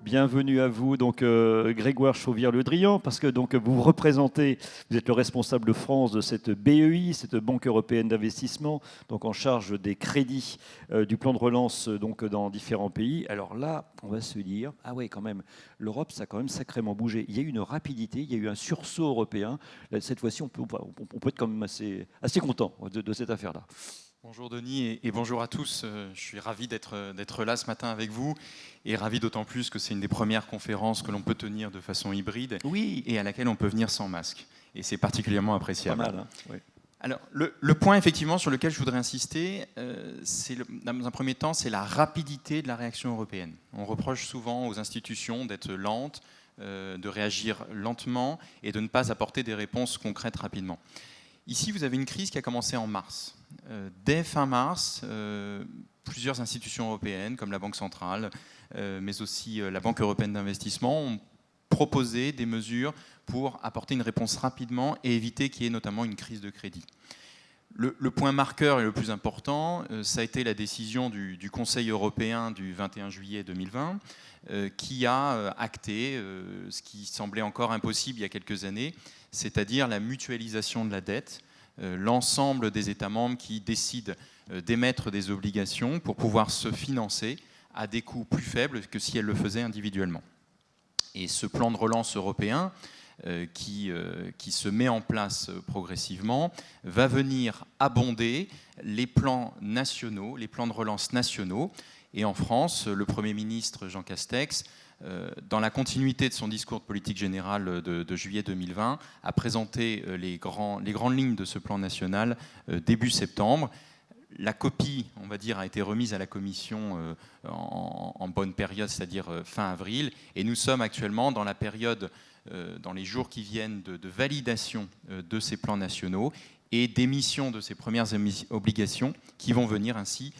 Bienvenue à vous, donc Grégoire Chauvière-Le Drian, parce que donc vous représentez, vous êtes le responsable de France de cette BEI, cette Banque européenne d'investissement, donc en charge des crédits du plan de relance donc dans différents pays. Alors là, on va se dire, ah ouais, quand même, l'Europe, ça a quand même sacrément bougé. Il y a eu une rapidité, il y a eu un sursaut européen. Là, cette fois-ci, on peut être quand même assez content de cette affaire-là. Bonjour Denis et bonjour à tous. Je suis ravi d'être là ce matin avec vous et ravi d'autant plus que c'est une des premières conférences que l'on peut tenir de façon hybride Oui. Et à laquelle on peut venir sans masque. Et c'est particulièrement appréciable. Pas mal, hein, oui. Alors, le point effectivement sur lequel je voudrais insister, dans un premier temps, c'est la rapidité de la réaction européenne. On reproche souvent aux institutions d'être lentes, de réagir lentement et de ne pas apporter des réponses concrètes rapidement. Ici, vous avez une crise qui a commencé en mars. Dès fin mars, plusieurs institutions européennes, comme la Banque centrale, mais aussi la Banque européenne d'investissement, ont proposé des mesures pour apporter une réponse rapidement et éviter qu'il y ait notamment une crise de crédit. Le point marqueur et le plus important, ça a été la décision du Conseil européen du 21 juillet 2020, qui a acté ce qui semblait encore impossible il y a quelques années, c'est-à-dire la mutualisation de la dette, l'ensemble des États membres qui décident d'émettre des obligations pour pouvoir se financer à des coûts plus faibles que si elles le faisaient individuellement. Et ce plan de relance européen, qui se met en place progressivement, va venir abonder les plans nationaux, les plans de relance nationaux. Et en France, le Premier ministre Jean Castex, dans la continuité de son discours de politique générale de juillet 2020, a présenté les grandes lignes de ce plan national début septembre. La copie, on va dire, a été remise à la Commission en bonne période, c'est-à-dire fin avril. Et nous sommes actuellement dans la période, dans les jours qui viennent, de validation de ces plans nationaux et d'émission de ces premières obligations qui vont venir ainsi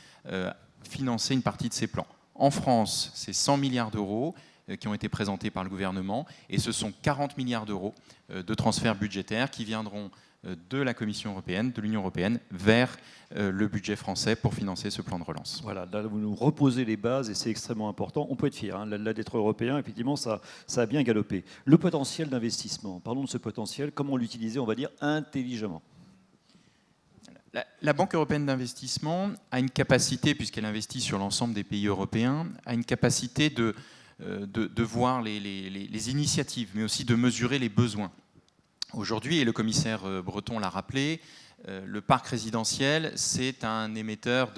financer une partie de ces plans. En France, c'est 100 milliards d'euros qui ont été présentés par le gouvernement et ce sont 40 milliards d'euros de transferts budgétaires qui viendront de la Commission européenne, de l'Union européenne, vers le budget français pour financer ce plan de relance. Voilà, là vous nous reposez les bases et c'est extrêmement important. On peut être fier, hein, là d'être européen, effectivement, ça a bien galopé. Le potentiel d'investissement, parlons de ce potentiel, comment l'utiliser, on va dire, intelligemment. La Banque européenne d'investissement a une capacité, puisqu'elle investit sur l'ensemble des pays européens, a une capacité de voir les initiatives, mais aussi de mesurer les besoins. Aujourd'hui, et le commissaire Breton l'a rappelé, le parc résidentiel, c'est un émetteur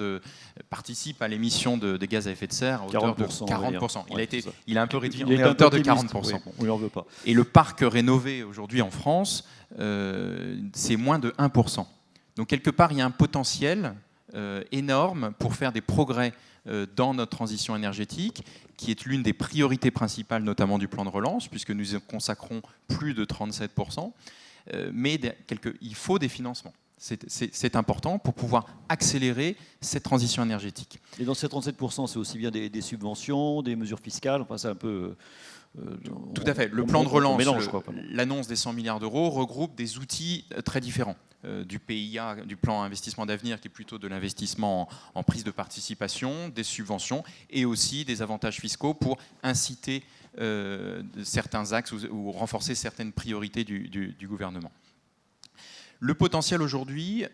participe à l'émission de gaz à effet de serre à hauteur de 40%. Il a un peu réduit, mais à hauteur de 40%. Oui, bon, on lui en veut pas. Et le parc rénové aujourd'hui en France, c'est moins de 1%. Donc quelque part, il y a un potentiel énorme pour faire des progrès dans notre transition énergétique, qui est l'une des priorités principales, notamment du plan de relance, puisque nous y consacrons plus de 37%. Mais il faut des financements. C'est important pour pouvoir accélérer cette transition énergétique. Et dans ces 37%, c'est aussi bien des subventions, des mesures fiscales, enfin c'est un peu... Tout à fait. Le plan de relance, l'annonce des 100 milliards d'euros, regroupe des outils très différents. Du PIA, du plan investissement d'avenir, qui est plutôt de l'investissement en prise de participation, des subventions et aussi des avantages fiscaux pour inciter certains axes ou renforcer certaines priorités du gouvernement. Le potentiel aujourd'hui,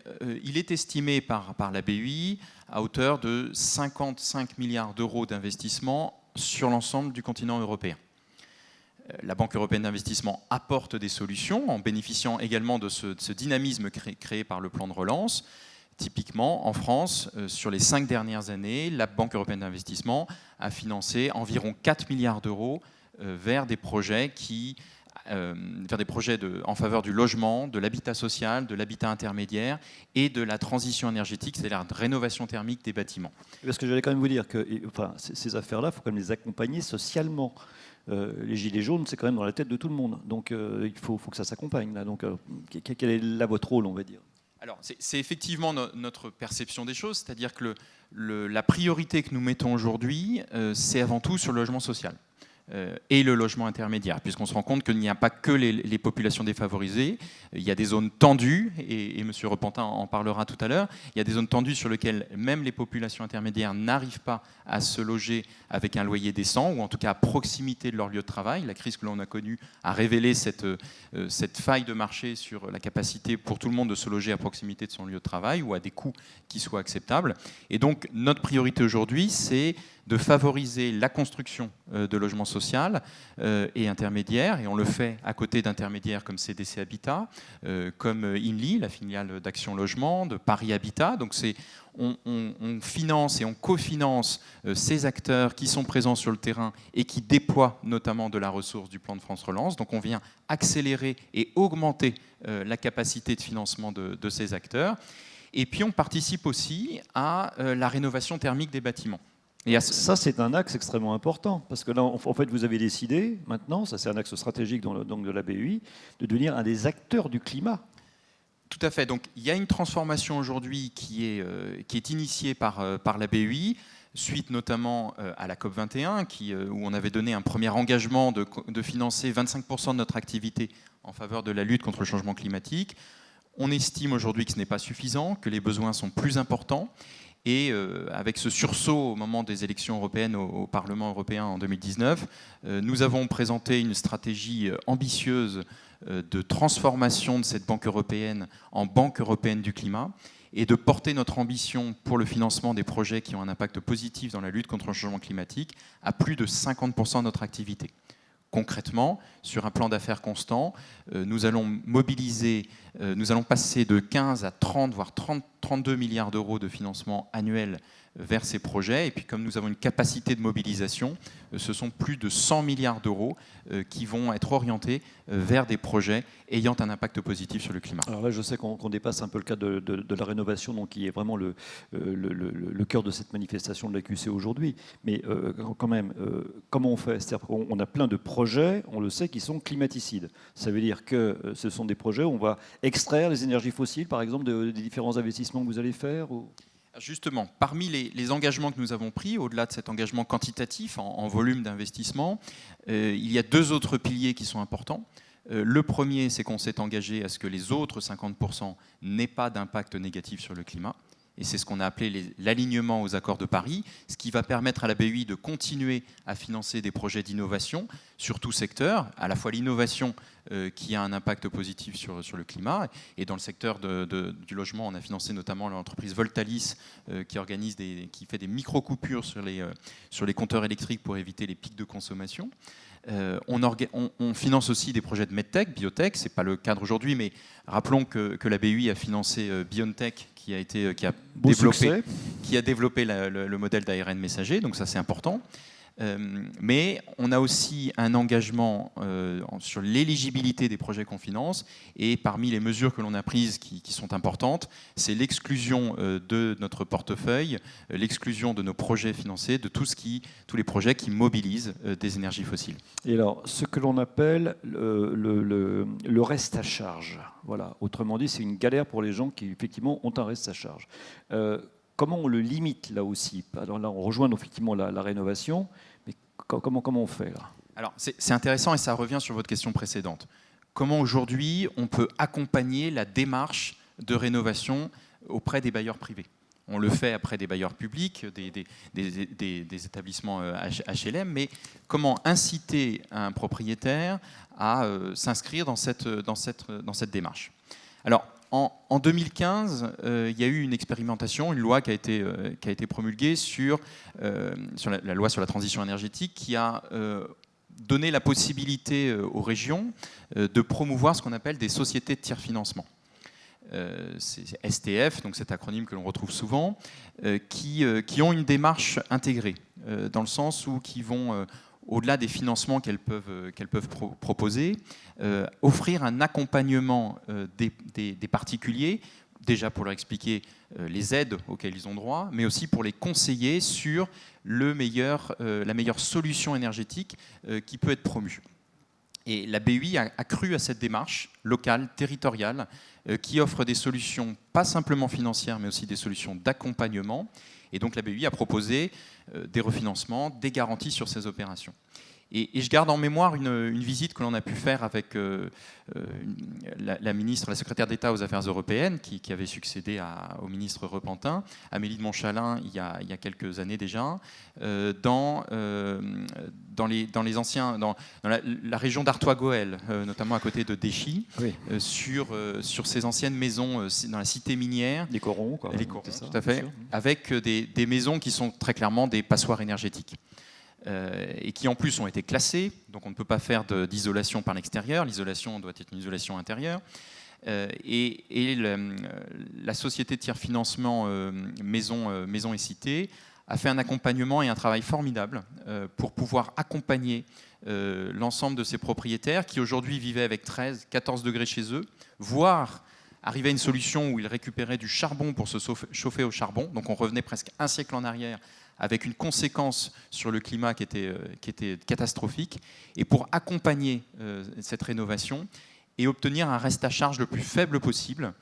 il est estimé par la BEI à hauteur de 55 milliards d'euros d'investissement sur l'ensemble du continent européen. La Banque européenne d'investissement apporte des solutions en bénéficiant également de ce dynamisme créé par le plan de relance. Typiquement, en France, sur les 5 dernières années, la Banque européenne d'investissement a financé environ 4 milliards d'euros vers des projets en faveur du logement, de l'habitat social, de l'habitat intermédiaire et de la transition énergétique, c'est-à-dire la rénovation thermique des bâtiments. Parce que j'allais quand même vous dire que ces affaires-là, il faut quand même les accompagner socialement. Les gilets jaunes, c'est quand même dans la tête de tout le monde. Donc il faut que ça s'accompagne. Donc quel est là votre rôle, on va dire? Alors c'est effectivement notre perception des choses, c'est-à-dire que la priorité que nous mettons aujourd'hui, c'est avant tout sur le logement social. et le logement intermédiaire, puisqu'on se rend compte qu'il n'y a pas que les populations défavorisées, il y a des zones tendues, et M. Repentin en parlera tout à l'heure, il y a des zones tendues sur lesquelles même les populations intermédiaires n'arrivent pas à se loger avec un loyer décent, ou en tout cas à proximité de leur lieu de travail. La crise que l'on a connue a révélé cette faille de marché sur la capacité pour tout le monde de se loger à proximité de son lieu de travail, ou à des coûts qui soient acceptables. Et donc notre priorité aujourd'hui, c'est de favoriser la construction de logements sociaux et intermédiaires, et on le fait à côté d'intermédiaires comme CDC Habitat, comme INLI, la filiale d'Action Logement, de Paris Habitat. Donc on finance et on cofinance ces acteurs qui sont présents sur le terrain et qui déploient notamment de la ressource du plan de France Relance. Donc on vient accélérer et augmenter la capacité de financement de ces acteurs. Et puis on participe aussi à la rénovation thermique des bâtiments. Ça, c'est un axe extrêmement important, parce que là, en fait, vous avez décidé, maintenant, ça c'est un axe stratégique donc de la BEI, de devenir un des acteurs du climat. Tout à fait. Donc, il y a une transformation aujourd'hui qui est initiée par la BEI, suite notamment à la COP21, où on avait donné un premier engagement de financer 25% de notre activité en faveur de la lutte contre le changement climatique. On estime aujourd'hui que ce n'est pas suffisant, que les besoins sont plus importants. Et avec ce sursaut au moment des élections européennes au Parlement européen en 2019, nous avons présenté une stratégie ambitieuse de transformation de cette banque européenne en banque européenne du climat, et de porter notre ambition pour le financement des projets qui ont un impact positif dans la lutte contre le changement climatique à plus de 50% de notre activité. Concrètement, sur un plan d'affaires constant, nous allons mobiliser, nous allons passer de 15 à 30, voire 32 milliards d'euros de financement annuel vers ces projets. Et puis comme nous avons une capacité de mobilisation, ce sont plus de 100 milliards d'euros qui vont être orientés vers des projets ayant un impact positif sur le climat. Alors là, je sais qu'on dépasse un peu le cadre de la rénovation, donc qui est vraiment le cœur de cette manifestation de l'AQC aujourd'hui. Mais quand même, comment on fait? C'est-à-dire qu'on a plein de projets, on le sait, qui sont climaticides. Ça veut dire que ce sont des projets où on va extraire les énergies fossiles, par exemple, des différents investissements que vous allez faire ou... Justement, parmi les engagements que nous avons pris, au-delà de cet engagement quantitatif en volume d'investissement, il y a deux autres piliers qui sont importants. Le premier, c'est qu'on s'est engagé à ce que les autres 50% n'aient pas d'impact négatif sur le climat. Et c'est ce qu'on a appelé l'alignement aux accords de Paris, ce qui va permettre à la BEI de continuer à financer des projets d'innovation sur tout secteur, à la fois l'innovation qui a un impact positif sur le climat, et dans le secteur du logement, on a financé notamment l'entreprise Voltalis qui fait des micro-coupures sur les compteurs électriques pour éviter les pics de consommation. On finance aussi des projets de medtech, biotech, ce n'est pas le cadre aujourd'hui, mais rappelons que la BEI a financé BioNTech qui a développé le modèle d'ARN messager, donc ça c'est important. Mais on a aussi un engagement sur l'éligibilité des projets qu'on finance, et parmi les mesures que l'on a prises qui sont importantes, c'est l'exclusion de notre portefeuille, l'exclusion de nos projets financés, de tous les projets qui mobilisent des énergies fossiles. Et alors, ce que l'on appelle le reste à charge, voilà. Autrement dit, c'est une galère pour les gens qui effectivement ont un reste à charge. Comment on le limite là aussi? Alors là, on rejoint effectivement la rénovation, mais comment on fait là? Alors c'est intéressant et ça revient sur votre question précédente. Comment aujourd'hui on peut accompagner la démarche de rénovation auprès des bailleurs privés? On le fait après des bailleurs publics, des établissements HLM, mais comment inciter un propriétaire à s'inscrire dans cette démarche? Alors, en 2015, il y a eu une expérimentation, une loi qui a été promulguée sur la loi sur la transition énergétique, qui a donné la possibilité aux régions de promouvoir ce qu'on appelle des sociétés de tiers-financement. C'est STF, donc cet acronyme que l'on retrouve souvent, qui ont une démarche intégrée, dans le sens où qui vont au-delà des financements qu'elles peuvent proposer, offrir un accompagnement des particuliers, déjà pour leur expliquer les aides auxquelles ils ont droit, mais aussi pour les conseiller sur la meilleure solution énergétique qui peut être promue. Et la BEI a cru à cette démarche locale, territoriale, qui offre des solutions pas simplement financières, mais aussi des solutions d'accompagnement. Et donc la BEI a proposé des refinancements, des garanties sur ces opérations. Et je garde en mémoire une visite que l'on a pu faire avec la ministre, la secrétaire d'État aux Affaires européennes, qui avait succédé au ministre Repentin, Amélie de Montchalin, il y a quelques années déjà, dans la région d'Artois-Goël, notamment à côté de Déchy, oui. Sur ces anciennes maisons dans la cité minière. Les corons, quoi. Les corons, tout à fait, avec des maisons qui sont très clairement des passoires énergétiques. Et qui en plus ont été classés, donc on ne peut pas faire d'isolation par l'extérieur, l'isolation doit être une isolation intérieure. Et la société de tiers-financement Maison et Cité a fait un accompagnement et un travail formidable pour pouvoir accompagner l'ensemble de ces propriétaires qui aujourd'hui vivaient avec 13, 14 degrés chez eux, voire arriver à une solution où ils récupéraient du charbon pour se chauffer au charbon, donc on revenait presque un siècle en arrière, avec une conséquence sur le climat qui était catastrophique, et pour accompagner cette rénovation et obtenir un reste à charge le plus faible possible,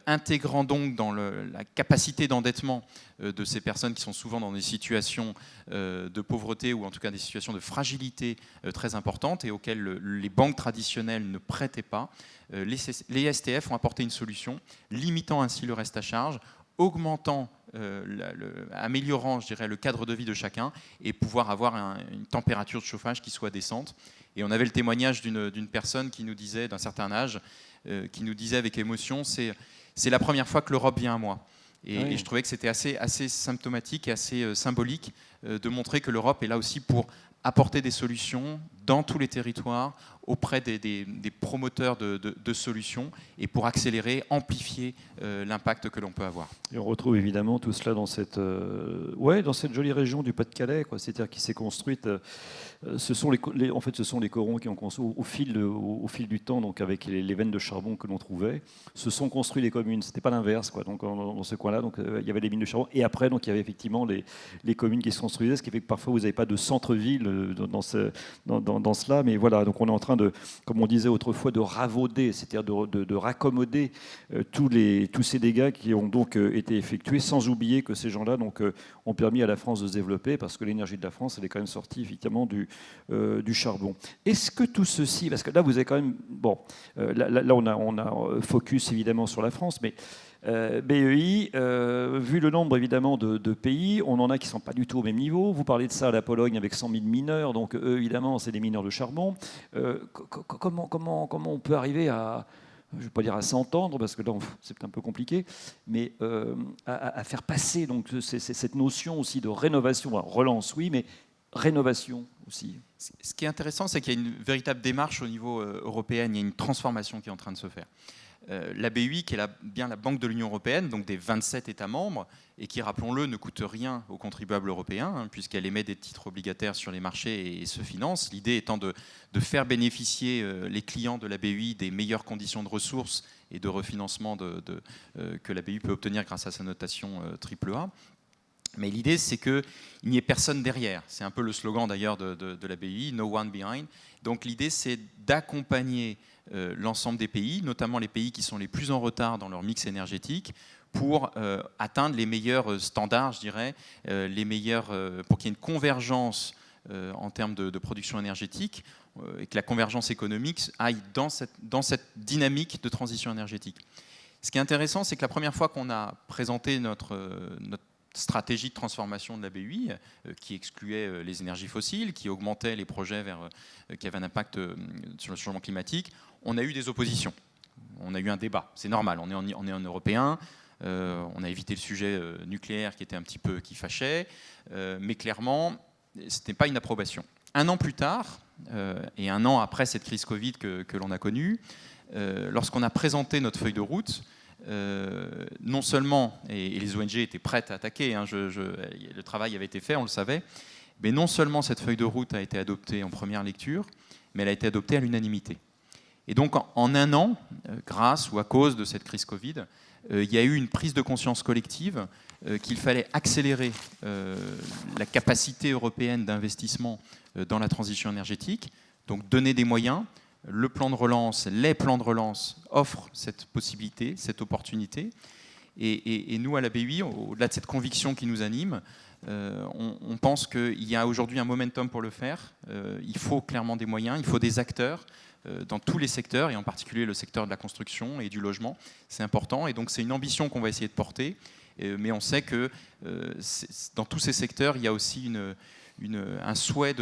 intégrant donc dans la capacité d'endettement de ces personnes qui sont souvent dans des situations de pauvreté ou en tout cas des situations de fragilité très importantes et auxquelles les banques traditionnelles ne prêtaient pas. Les STF ont apporté une solution, limitant ainsi le reste à charge, améliorant, je dirais, le cadre de vie de chacun et pouvoir avoir une température de chauffage qui soit décente. Et on avait le témoignage d'une personne qui nous disait, d'un certain âge, qui nous disait avec émotion, c'est la première fois que l'Europe vient à moi. Et je trouvais que c'était assez symptomatique et assez symbolique de montrer que l'Europe est là aussi pour apporter des solutions dans tous les territoires auprès des promoteurs de solutions et pour accélérer, amplifier l'impact que l'on peut avoir. Et on retrouve évidemment tout cela dans cette jolie région du Pas-de-Calais, c'est-à-dire qui s'est construite. Ce sont les corons qui ont construit au fil du temps, donc avec les veines de charbon que l'on trouvait, se sont construits les communes. C'était pas l'inverse, quoi. Donc dans ce coin-là, donc il y avait les mines de charbon et après donc il y avait effectivement les communes qui se construisaient, ce qui fait que parfois vous n'avez pas de centre-ville dans cela, mais voilà. Donc on est en train de, comme on disait autrefois, de ravauder, c'est-à-dire de raccommoder tous ces dégâts qui ont donc été effectués, sans oublier que ces gens-là donc ont permis à la France de se développer, parce que l'énergie de la France, elle est quand même sortie effectivement du charbon. Est-ce que tout ceci, parce que là vous avez quand même, là on a focus évidemment sur la France, mais BEI, vu le nombre évidemment de pays, on en a qui ne sont pas du tout au même niveau. Vous parlez de ça à la Pologne avec 100 000 mineurs, donc eux évidemment c'est des mineurs de charbon. Comment on peut arriver à, je ne vais pas dire à s'entendre, parce que là c'est un peu compliqué, mais à faire passer donc, cette notion aussi de rénovation, alors, relance oui, mais rénovation aussi. Ce qui est intéressant, c'est qu'il y a une véritable démarche au niveau européen, il y a une transformation qui est en train de se faire. La BEI, qui est bien la banque de l'Union européenne, donc des 27 États membres, et qui, rappelons-le, ne coûte rien aux contribuables européens, puisqu'elle émet des titres obligataires sur les marchés et se finance. L'idée étant de faire bénéficier les clients de la BEI des meilleures conditions de ressources et de refinancement que la BEI peut obtenir grâce à sa notation AAA. Mais l'idée, c'est qu'il n'y ait personne derrière. C'est un peu le slogan d'ailleurs de la BEI, « No one behind ». Donc l'idée, c'est d'accompagner l'ensemble des pays, notamment les pays qui sont les plus en retard dans leur mix énergétique, pour atteindre les meilleurs standards, je dirais, pour qu'il y ait une convergence en termes de production énergétique et que la convergence économique aille dans cette dynamique de transition énergétique. Ce qui est intéressant, c'est que la première fois qu'on a présenté notre stratégie de transformation de la BEI, qui excluait les énergies fossiles, qui augmentait les projets qui avaient un impact sur le changement climatique, on a eu des oppositions. On a eu un débat. C'est normal, on est en européen, on a évité le sujet nucléaire qui fâchait, mais clairement, ce n'était pas une approbation. Un an plus tard, et un an après cette crise Covid que l'on a connue, lorsqu'on a présenté notre feuille de route, non seulement, et les ONG étaient prêtes à attaquer, le travail avait été fait, on le savait, mais non seulement cette feuille de route a été adoptée en première lecture, mais elle a été adoptée à l'unanimité. Et donc en un an, grâce ou à cause de cette crise Covid, il y a eu une prise de conscience collective qu'il fallait accélérer la capacité européenne d'investissement dans la transition énergétique, donc donner des moyens. Le plan de relance, les plans de relance offrent cette possibilité, cette opportunité. Et nous, à la BEI, au-delà de cette conviction qui nous anime, on pense qu'il y a aujourd'hui un momentum pour le faire. Il faut clairement des moyens, il faut des acteurs dans tous les secteurs, et en particulier le secteur de la construction et du logement. C'est important, et donc c'est une ambition qu'on va essayer de porter. Mais on sait que dans tous ces secteurs, il y a aussi un souhait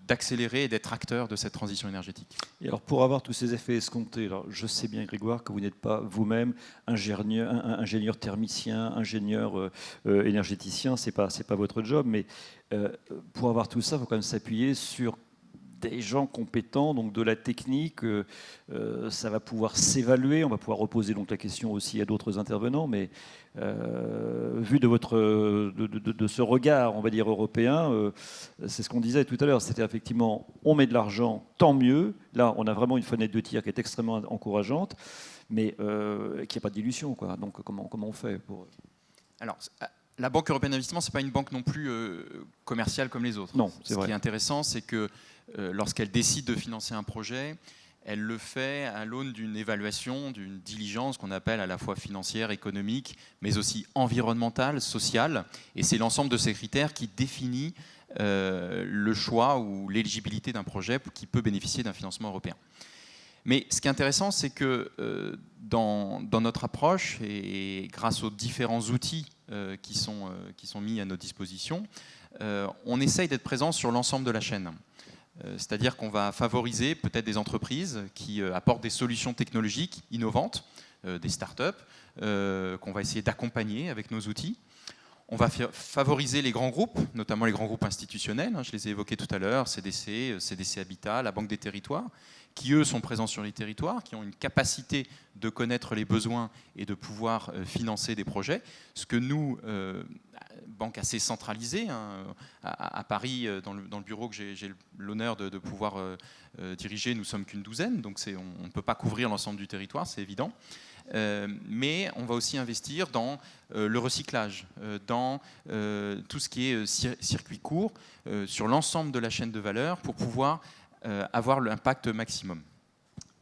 d'accélérer et d'être acteur de cette transition énergétique. Et alors, pour avoir tous ces effets escomptés, alors je sais bien, Grégoire, que vous n'êtes pas vous-même ingénieur thermicien, ingénieur énergéticien, c'est pas votre job, mais pour avoir tout ça, il faut quand même s'appuyer sur des gens compétents, donc de la technique, ça va pouvoir s'évaluer, on va pouvoir reposer donc la question aussi à d'autres intervenants, mais vu de ce regard, on va dire, européen, c'est ce qu'on disait tout à l'heure, c'était effectivement, on met de l'argent, tant mieux, là on a vraiment une fenêtre de tir qui est extrêmement encourageante, mais qu'il n'y a pas de dilution, quoi. Donc comment on fait pour... Alors, la Banque européenne d'investissement, ce n'est pas une banque non plus commerciale comme les autres. Non, c'est vrai. Ce qui est intéressant, c'est que lorsqu'elle décide de financer un projet, elle le fait à l'aune d'une évaluation, d'une diligence qu'on appelle à la fois financière, économique, mais aussi environnementale, sociale. Et c'est l'ensemble de ces critères qui définit le choix ou l'éligibilité d'un projet qui peut bénéficier d'un financement européen. Mais ce qui est intéressant, c'est que dans notre approche, et grâce aux différents outils qui sont mis à notre disposition, on essaye d'être présent sur l'ensemble de la chaîne. C'est-à-dire qu'on va favoriser peut-être des entreprises qui apportent des solutions technologiques innovantes, des startups, qu'on va essayer d'accompagner avec nos outils. On va favoriser les grands groupes, notamment les grands groupes institutionnels, je les ai évoqués tout à l'heure, CDC Habitat, la Banque des Territoires, qui eux sont présents sur les territoires, qui ont une capacité de connaître les besoins et de pouvoir financer des projets. Ce que nous, banque assez centralisée, à Paris, dans le bureau que j'ai l'honneur de pouvoir diriger, nous sommes qu'une douzaine, donc on ne peut pas couvrir l'ensemble du territoire, c'est évident. Mais on va aussi investir dans le recyclage, dans tout ce qui est circuit court, sur l'ensemble de la chaîne de valeur pour pouvoir avoir l'impact maximum.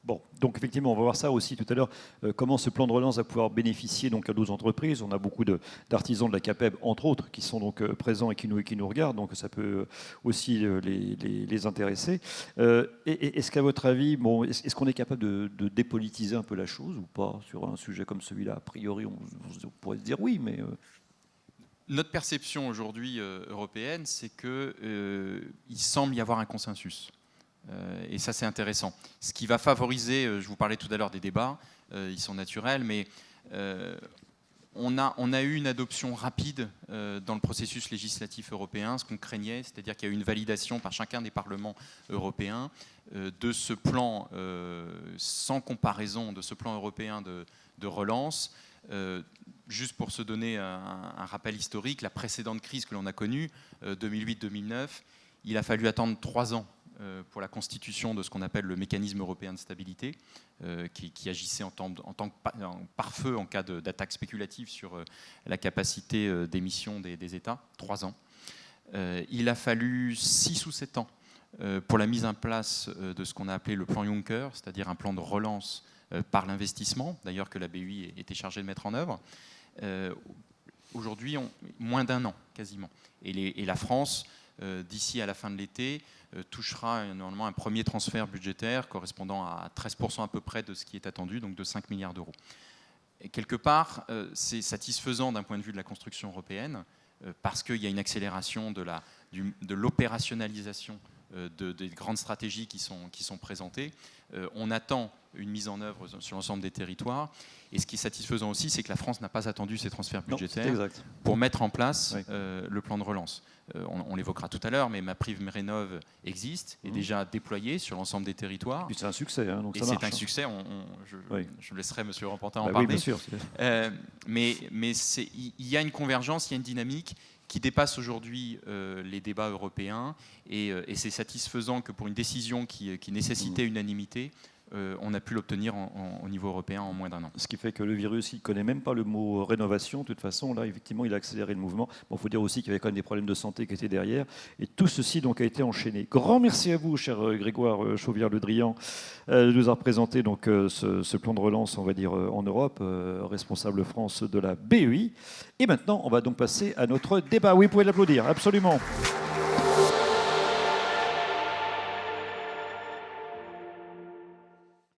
Bon, donc effectivement, on va voir ça aussi tout à l'heure, comment ce plan de relance va pouvoir bénéficier donc à nos entreprises. On a beaucoup d'artisans de la CAPEB, entre autres, qui sont donc présents et qui nous regardent, donc ça peut aussi les intéresser. Est-ce qu'à votre avis, bon, est-ce qu'on est capable de dépolitiser un peu la chose ou pas sur un sujet comme celui-là? A priori, on pourrait se dire oui, mais... Notre perception aujourd'hui européenne, c'est qu'il semble y avoir un consensus. Et ça, c'est intéressant. Ce qui va favoriser, je vous parlais tout à l'heure des débats, ils sont naturels, mais on a eu une adoption rapide dans le processus législatif européen, ce qu'on craignait, c'est-à-dire qu'il y a eu une validation par chacun des parlements européens de ce plan, sans comparaison, de ce plan européen de relance. Juste pour se donner un rappel historique, la précédente crise que l'on a connue, 2008-2009, il a fallu attendre 3 ans pour la constitution de ce qu'on appelle le mécanisme européen de stabilité, qui agissait en tant que pare-feu en cas d'attaque spéculative sur la capacité d'émission des États, 3 ans. Il a fallu 6 ou 7 ans pour la mise en place de ce qu'on a appelé le plan Juncker, c'est-à-dire un plan de relance par l'investissement, d'ailleurs que la BEI était chargée de mettre en œuvre. Aujourd'hui, moins d'1 an quasiment. Et la France, d'ici à la fin de l'été, touchera normalement un premier transfert budgétaire correspondant à 13% à peu près de ce qui est attendu, donc de 5 milliards d'euros. Et quelque part, c'est satisfaisant d'un point de vue de la construction européenne, parce qu'il y a une accélération de l'opérationnalisation des grandes stratégies qui sont présentées. On attend une mise en œuvre sur l'ensemble des territoires. Et ce qui est satisfaisant aussi, c'est que la France n'a pas attendu ces transferts budgétaires pour mettre en place le plan de relance. On l'évoquera tout à l'heure, mais MaPrimeRénov' existe, est déjà déployé sur l'ensemble des territoires. C'est un succès, hein, donc et ça marche. C'est un succès, je laisserai M. le rapporteur en oui, parler. Bien sûr. Mais il y a une convergence, il y a une dynamique qui dépasse aujourd'hui les débats européens, et c'est satisfaisant que pour une décision qui nécessitait unanimité, on a pu l'obtenir au niveau européen en moins d'1 an. Ce qui fait que le virus, il ne connaît même pas le mot rénovation. De toute façon, là, effectivement, il a accéléré le mouvement. Bon, il faut dire aussi qu'il y avait quand même des problèmes de santé qui étaient derrière. Et tout ceci donc, a été enchaîné. Grand merci à vous, cher Grégoire Chauvière-Le Drian, de nous avoir présenté donc, ce plan de relance, on va dire, en Europe, responsable France de la BEI. Et maintenant, on va donc passer à notre débat. Oui, vous pouvez l'applaudir, absolument.